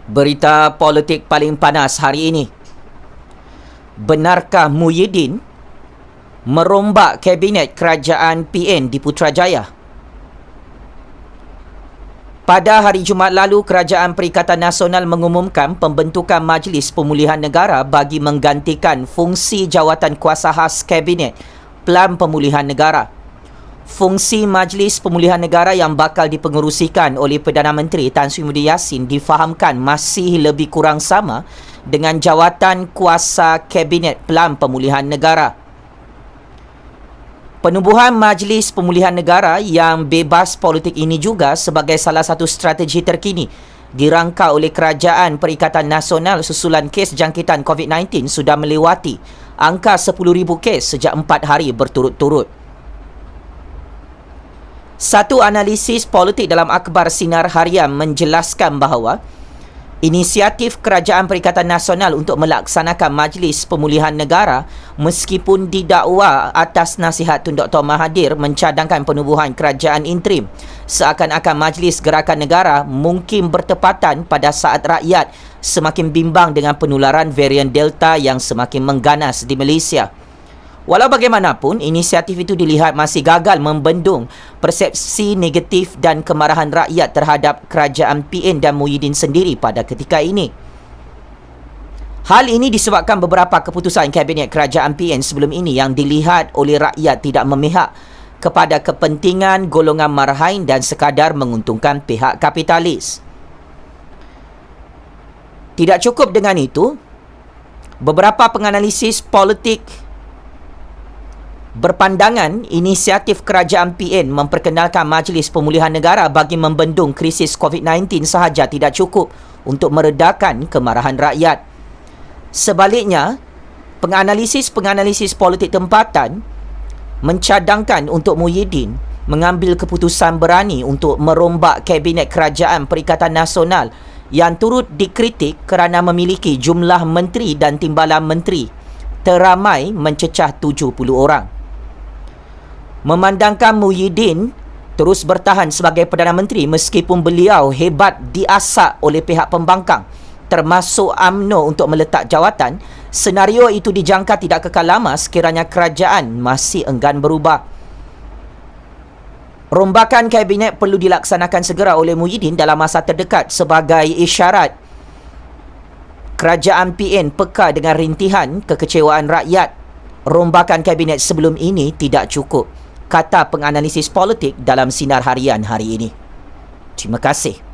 Berita politik paling panas hari ini. Benarkah Muhyiddin merombak kabinet kerajaan PN di Putrajaya? Pada hari Jumaat lalu, Kerajaan Perikatan Nasional mengumumkan pembentukan Majlis Pemulihan Negara bagi menggantikan fungsi jawatan kuasa khas Kabinet Pelan Pemulihan Negara. Fungsi Majlis Pemulihan Negara yang bakal dipengerusikan oleh Perdana Menteri Tan Sri Muhyiddin Yassin difahamkan masih lebih kurang sama dengan jawatan kuasa Kabinet Pelan Pemulihan Negara. Penubuhan Majlis Pemulihan Negara yang bebas politik ini juga sebagai salah satu strategi terkini dirangka oleh Kerajaan Perikatan Nasional susulan kes jangkitan COVID-19 sudah melewati angka 10,000 kes sejak 4 hari berturut-turut. Satu analisis politik dalam akhbar Sinar Harian menjelaskan bahawa inisiatif Kerajaan Perikatan Nasional untuk melaksanakan Majlis Pemulihan Negara meskipun didakwa atas nasihat Tun Dr. Mahathir mencadangkan penubuhan kerajaan interim seakan-akan Majlis Gerakan Negara mungkin bertepatan pada saat rakyat semakin bimbang dengan penularan varian Delta yang semakin mengganas di Malaysia. Walau bagaimanapun, inisiatif itu dilihat masih gagal membendung persepsi negatif dan kemarahan rakyat terhadap kerajaan PN dan Muhyiddin sendiri pada ketika ini. Hal ini disebabkan beberapa keputusan Kabinet Kerajaan PN sebelum ini yang dilihat oleh rakyat tidak memihak kepada kepentingan golongan marahain dan sekadar menguntungkan pihak kapitalis. Tidak cukup dengan itu, beberapa penganalisis politik berpandangan inisiatif kerajaan PN memperkenalkan Majlis Pemulihan Negara bagi membendung krisis COVID-19 sahaja tidak cukup untuk meredakan kemarahan rakyat. Sebaliknya, penganalisis politik tempatan mencadangkan untuk Muhyiddin mengambil keputusan berani untuk merombak Kabinet Kerajaan Perikatan Nasional yang turut dikritik kerana memiliki jumlah menteri dan timbalan menteri teramai mencecah 70 orang. Memandangkan Muhyiddin terus bertahan sebagai Perdana Menteri meskipun beliau hebat diasak oleh pihak pembangkang termasuk UMNO untuk meletak jawatan, senario itu dijangka tidak kekal lama sekiranya kerajaan masih enggan berubah. Rombakan kabinet perlu dilaksanakan segera oleh Muhyiddin dalam masa terdekat sebagai isyarat kerajaan PN peka dengan rintihan kekecewaan rakyat. Rombakan kabinet sebelum ini tidak cukup, kata penganalisis politik dalam Sinar Harian hari ini. Terima kasih.